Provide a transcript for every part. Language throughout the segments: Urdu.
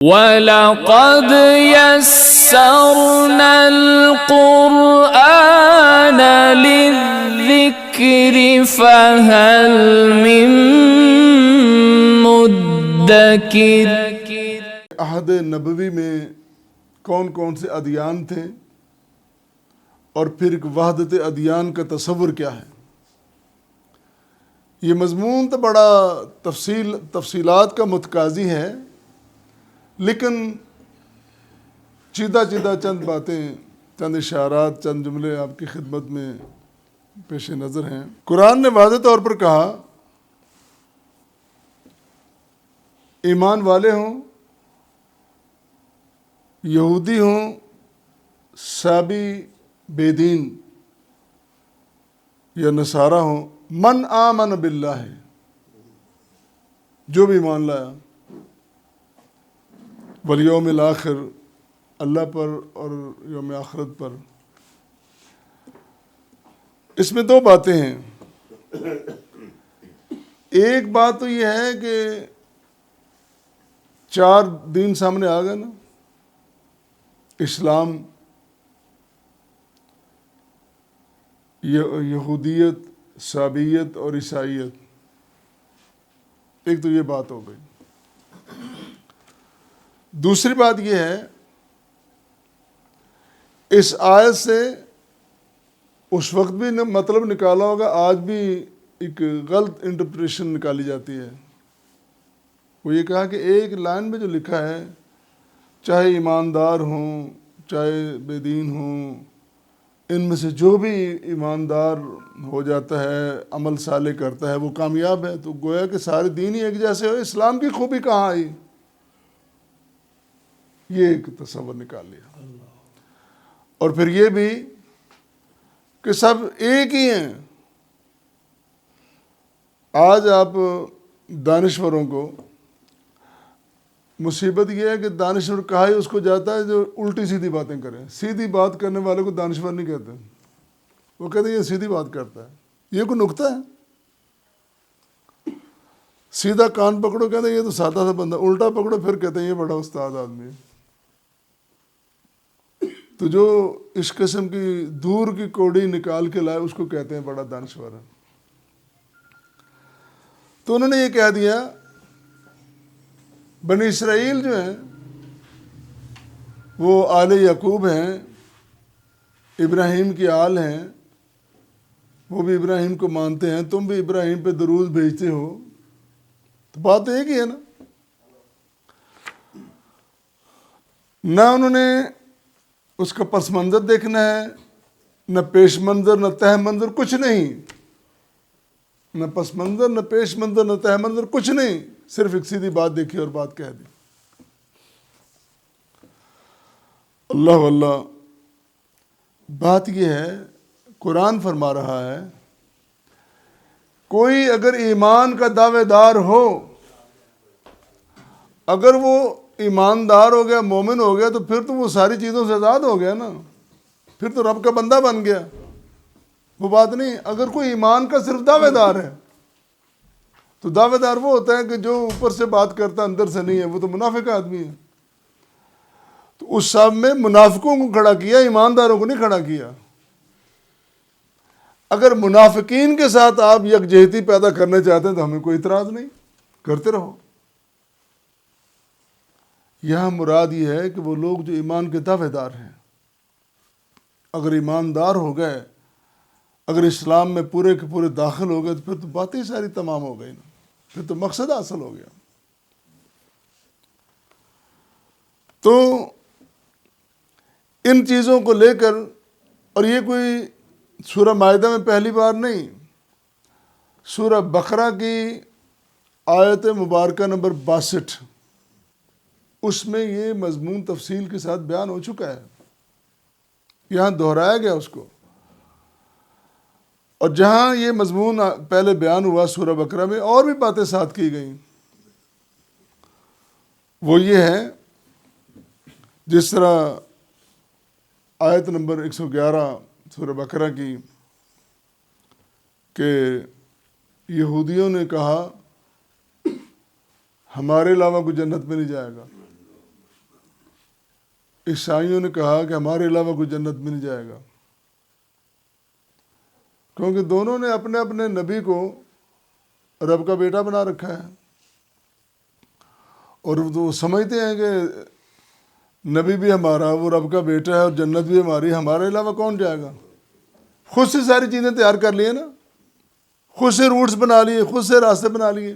وَلَقَدْ يَسَّرْنَا الْقُرْآنَ لِلذِّكْرِ فَهَلْ مِن مُدَّكِرٍ۔ عہد نبوی میں کون کون سے ادیان تھے اور پھر وحدت ادیان کا تصور کیا ہے؟ یہ مضمون تو بڑا تفصیلات کا متقاضی ہے، لیکن چیدہ چند باتیں، چند اشارات، چند جملے آپ کی خدمت میں پیش نظر ہیں۔ قرآن نے واضح طور پر کہا ایمان والے ہوں، یہودی ہوں، سابی بے دین یا نصارہ ہوں، من آمن باللہ، جو بھی ایمان لایا، والیوم الآخر، اللہ پر اور یوم آخرت پر۔ اس میں دو باتیں ہیں۔ ایک بات تو یہ ہے کہ چار دین سامنے آ گئے نا، اسلام، یہودیت، سابیت اور عیسائیت۔ ایک تو یہ بات ہو گئی۔ دوسری بات یہ ہے، اس آیت سے اس وقت بھی مطلب نکالا ہوگا، آج بھی ایک غلط انٹرپریشن نکالی جاتی ہے۔ وہ یہ کہا کہ ایک لائن میں جو لکھا ہے، چاہے ایماندار ہوں، چاہے بے دین ہوں، ان میں سے جو بھی ایماندار ہو جاتا ہے، عمل صالح کرتا ہے، وہ کامیاب ہے۔ تو گویا کہ سارے دین ہی ایک جیسے ہو، اسلام کی خوبی کہاں آئی؟ یہ ایک تصور نکال لیا۔ اور پھر یہ بھی کہ سب ایک ہی ہیں۔ آج آپ دانشوروں کو، مصیبت یہ ہے کہ دانشور کہا ہی اس کو جاتا ہے جو الٹی سیدھی باتیں کریں۔ سیدھی بات کرنے والے کو دانشور نہیں کہتے، وہ کہتے ہیں یہ سیدھی بات کرتا ہے۔ یہ کوئی نکتہ ہے؟ سیدھا کان پکڑو کہتے ہیں یہ تو سادہ سا بندہ، الٹا پکڑو پھر کہتے ہیں یہ بڑا استاد آدمی ہے۔ تو جو اس قسم کی دور کی کوڑی نکال کے لائے اس کو کہتے ہیں بڑا دانشور ہے۔ تو انہوں نے یہ کہہ دیا، بنی اسرائیل جو ہیں وہ آل یعقوب ہیں، ابراہیم کی آل ہیں، وہ بھی ابراہیم کو مانتے ہیں، تم بھی ابراہیم پہ درود بھیجتے ہو۔ تو بات ایک ہی ہے نا۔ نہ انہوں نے اس کا پس منظر دیکھنا ہے، نہ پیش منظر، نہ تہ منظر، کچھ نہیں۔ نہ پس منظر، نہ پیش منظر، نہ تہ منظر، کچھ نہیں۔ صرف ایک سیدھی بات دیکھی اور بات کہہ دی۔ اللہ واللہ، بات یہ ہے، قرآن فرما رہا ہے کوئی اگر ایمان کا دعوے دار ہو، اگر وہ ایماندار ہو گیا، مومن ہو گیا، تو پھر تو وہ ساری چیزوں سے آزاد ہو گیا نا، پھر تو رب کا بندہ بن گیا۔ وہ بات نہیں۔ اگر کوئی ایمان کا صرف دعوے دار ہے تو دعوے دار وہ ہوتا ہے کہ جو اوپر سے بات کرتا اندر سے نہیں ہے، وہ تو منافق آدمی ہے۔ تو اس صاحب میں منافقوں کو کھڑا کیا، ایمانداروں کو نہیں کھڑا کیا۔ اگر منافقین کے ساتھ آپ یکجہتی پیدا کرنا چاہتے ہیں تو ہمیں کوئی اعتراض نہیں، کرتے رہو۔ یہاں مراد یہ ہے کہ وہ لوگ جو ایمان کے دعوے دار ہیں، اگر ایماندار ہو گئے، اگر اسلام میں پورے کے پورے داخل ہو گئے، تو پھر تو باتیں ساری تمام ہو گئی نا، پھر تو مقصد حاصل ہو گیا۔ تو ان چیزوں کو لے کر، اور یہ کوئی سورہ مائدہ میں پہلی بار نہیں، سورہ بقرہ کی آیت مبارکہ نمبر 62، اس میں یہ مضمون تفصیل کے ساتھ بیان ہو چکا ہے، یہاں دہرایا گیا اس کو۔ اور جہاں یہ مضمون پہلے بیان ہوا سورہ بقرہ میں، اور بھی باتیں ساتھ کی گئیں۔ وہ یہ ہے، جس طرح آیت نمبر 111 سورہ بقرہ کی، کہ یہودیوں نے کہا ہمارے علاوہ کوئی جنت میں نہیں جائے گا، عیسائیوں نے کہا کہ ہمارے علاوہ کوئی جنت میں نہیں جائے گا، کیونکہ دونوں نے اپنے اپنے نبی کو رب کا بیٹا بنا رکھا ہے، اور وہ سمجھتے ہیں کہ نبی بھی ہمارا وہ رب کا بیٹا ہے اور جنت بھی ہماری، ہمارے علاوہ کون جائے گا۔ خود سے ساری چیزیں تیار کر لیے نا، خود سے روٹس بنا لیے، خود سے راستے بنا لیے،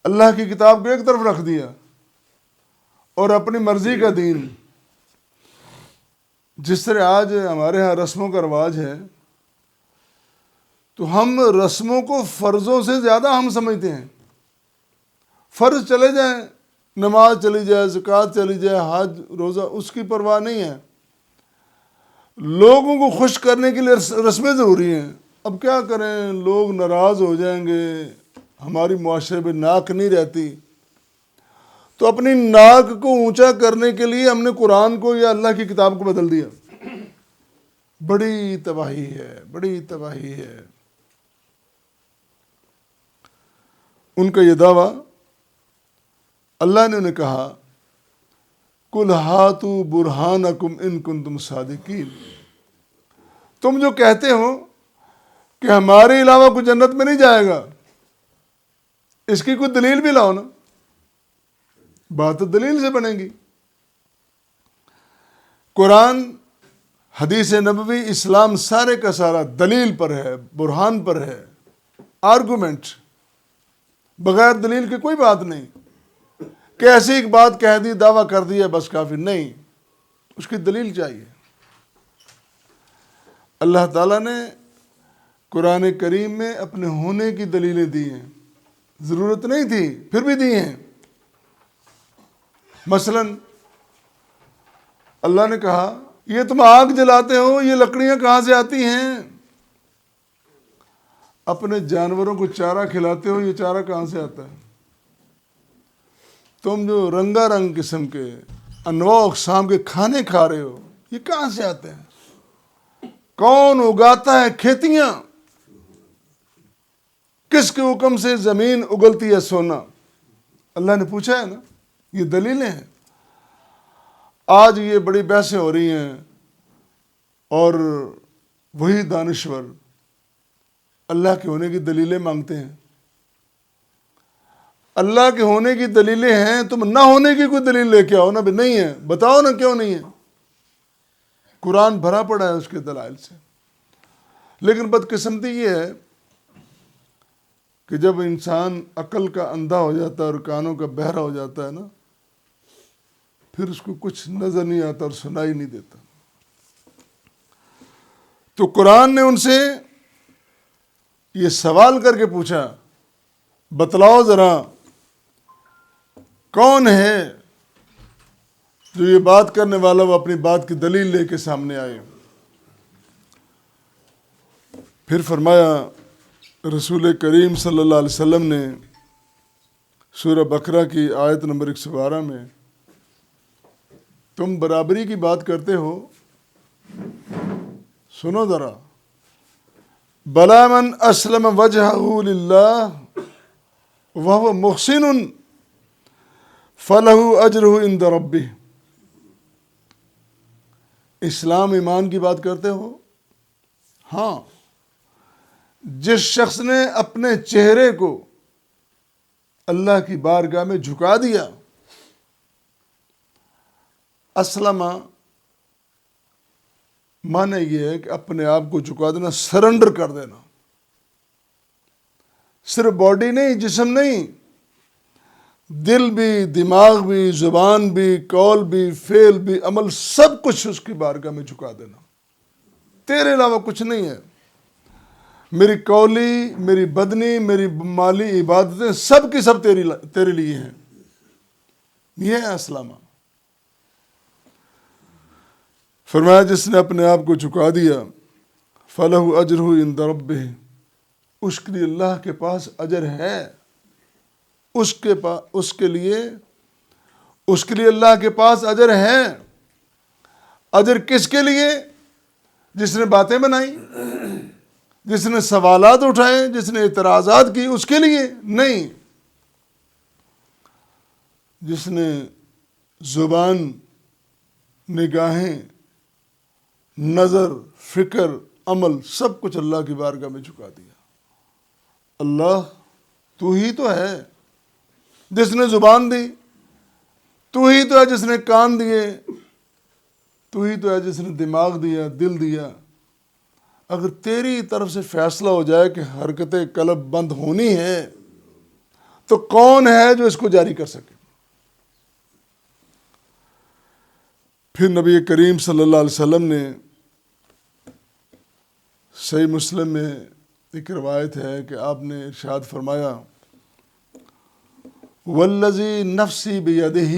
اللہ کی کتاب کو ایک طرف رکھ دیا اور اپنی مرضی کا دین۔ جس طرح آج ہمارے ہاں رسموں کا رواج ہے، تو ہم رسموں کو فرضوں سے زیادہ ہم سمجھتے ہیں۔ فرض چلے جائیں، نماز چلی جائے، زکوٰۃ چلی جائے، حج روزہ، اس کی پرواہ نہیں ہے، لوگوں کو خوش کرنے کے لیے رسمیں ضروری ہیں۔ اب کیا کریں، لوگ ناراض ہو جائیں گے، ہماری معاشرے میں ناک نہیں رہتی، تو اپنی ناک کو اونچا کرنے کے لیے ہم نے قرآن کو یا اللہ کی کتاب کو بدل دیا۔ بڑی تباہی ہے، بڑی تباہی ہے۔ ان کا یہ دعویٰ، اللہ نے انہیں کہا قُلْ هَاتُوا بُرْهَانَكُمْ إِن كُنتُمْ صَادِقِينَ، تم جو کہتے ہو کہ ہمارے علاوہ کوئی جنت میں نہیں جائے گا، اس کی کوئی دلیل بھی لاؤ نا، بات تو دلیل سے بنے گی۔ قرآن، حدیث نبوی، اسلام سارے کا سارا دلیل پر ہے، برہان پر ہے، آرگومنٹ، بغیر دلیل کے کوئی بات نہیں کہ ایسی ایک بات کہہ دی، دعویٰ کر دیا بس کافی نہیں، اس کی دلیل چاہیے۔ اللہ تعالیٰ نے قرآن کریم میں اپنے ہونے کی دلیلیں دی ہیں، ضرورت نہیں تھی پھر بھی دی ہیں۔ مثلا اللہ نے کہا یہ تم آگ جلاتے ہو، یہ لکڑیاں کہاں سے آتی ہیں؟ اپنے جانوروں کو چارہ کھلاتے ہو، یہ چارہ کہاں سے آتا ہے؟ تم جو رنگا رنگ قسم کے انواع اقسام کے کھانے کھا رہے ہو، یہ کہاں سے آتے ہیں؟ کون اگاتا ہے کھیتیاں؟ کس کے حکم سے زمین اگلتی ہے سونا؟ اللہ نے پوچھا ہے نا، یہ دلیلیں ہیں۔ آج یہ بڑی بحثیں ہو رہی ہیں، اور وہی دانشور اللہ کے ہونے کی دلیلیں مانگتے ہیں۔ اللہ کے ہونے کی دلیلیں ہیں، تم نہ ہونے کی کوئی دلیل لے کے آؤ نا، بھی نہیں ہے، بتاؤ نا کیوں نہیں ہے۔ قرآن بھرا پڑا ہے اس کے دلائل سے۔ لیکن بدقسمتی یہ ہے کہ جب انسان عقل کا اندھا ہو جاتا ہے اور کانوں کا بہرا ہو جاتا ہے نا، پھر اس کو کچھ نظر نہیں آتا اور سنائی نہیں دیتا۔ تو قرآن نے ان سے یہ سوال کر کے پوچھا، بتلاؤ ذرا کون ہے جو یہ بات کرنے والا وہ اپنی بات کی دلیل لے کے سامنے آئے۔ پھر فرمایا رسول کریم صلی اللہ علیہ وسلم نے سورہ بقرہ کی آیت نمبر 112 میں، تم برابری کی بات کرتے ہو، سنو ذرا، بلا من اسلم وجہہ للہ وہو محسن فلہ اجرہ عند ربہ۔ اسلام ایمان کی بات کرتے ہو؟ ہاں، جس شخص نے اپنے چہرے کو اللہ کی بارگاہ میں جھکا دیا، اسلم معنی یہ ہے کہ اپنے آپ کو جھکا دینا، سرنڈر کر دینا، صرف باڈی نہیں، جسم نہیں، دل بھی، دماغ بھی، زبان بھی، قول بھی، فعل بھی، عمل، سب کچھ اس کی بارگاہ میں جھکا دینا۔ تیرے علاوہ کچھ نہیں ہے، میری قولی، میری بدنی، میری مالی عبادتیں سب کی سب تیرے لیے ہیں۔ یہ ہے اسلامہ۔ فرمایا جس نے اپنے آپ کو جھکا دیا، فَلَهُ أَجْرُهُ عِندَ رَبِّهِ، اس کے لیے اللہ کے پاس اجر ہے، اس کے لیے اللہ کے پاس اجر ہے۔ اجر کس کے لیے؟ جس نے باتیں بنائی، جس نے سوالات اٹھائے، جس نے اعتراضات کی، اس کے لیے نہیں۔ جس نے زبان نگاہیں، نظر، فکر، عمل سب کچھ اللہ کی بارگاہ میں جھکا دیا۔ اللہ تو ہی تو ہے جس نے زبان دی، تو ہی تو ہے جس نے کان دیے، تو ہی تو ہے جس نے دماغ دیا، دل دیا۔ اگر تیری طرف سے فیصلہ ہو جائے کہ حرکت قلب بند ہونی ہے تو کون ہے جو اس کو جاری کر سکے؟ پھر نبی کریم صلی اللہ علیہ وسلم نے صحیح مسلم میں ایک روایت ہے کہ آپ نے ارشاد فرمایا، والذی نفسی بیدہ،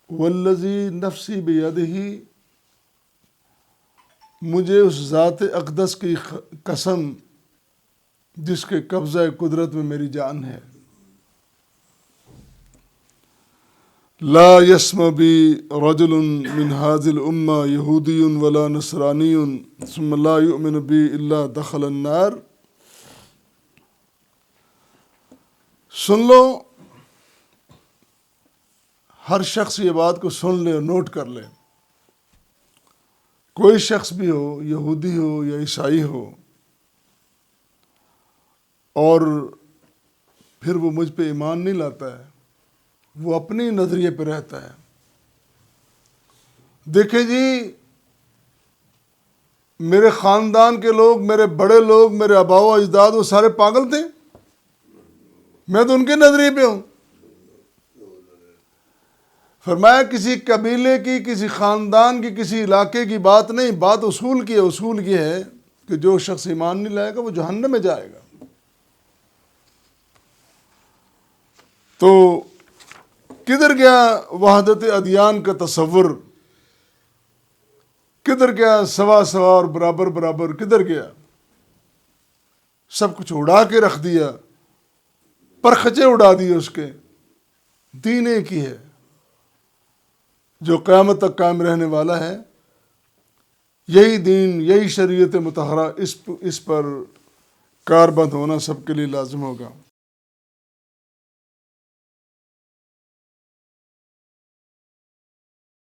والذی نفسی بیدہ، مجھے اس ذات اقدس کی قسم جس کے قبضہ قدرت میں میری جان ہے، لا یسمع بی رجل من هذه الامہ یہودی ولا نصرانی ثم لا یؤمن بی الا دخل النار۔ سن لو، ہر شخص یہ بات کو سن لے اور نوٹ کر لے، کوئی شخص بھی ہو، یہودی ہو یا عیسائی ہو، اور پھر وہ مجھ پہ ایمان نہیں لاتا ہے، وہ اپنی نظریے پہ رہتا ہے۔ دیکھیں جی، میرے خاندان کے لوگ، میرے بڑے لوگ، میرے آباء و اجداد، وہ سارے پاگل تھے، میں تو ان کے نظریے پہ ہوں۔ فرمایا کسی قبیلے کی، کسی خاندان کی، کسی علاقے کی بات نہیں، بات اصول کی ہے۔ اصول یہ ہے کہ جو شخص ایمان نہیں لائے گا وہ جہنم میں جائے گا۔ تو کدھر گیا وحدت ادیان کا تصور؟ کدھر گیا سوا سوا اور برابر برابر؟ کدھر گیا؟ سب کچھ اڑا کے رکھ دیا، پرخچے اڑا دیے اس کے۔ دین ایک ہی ہے جو قیامت تک قائم رہنے والا ہے۔ یہی دین، یہی شریعت مطہرہ، اس پر کاربند ہونا سب کے لیے لازم ہوگا۔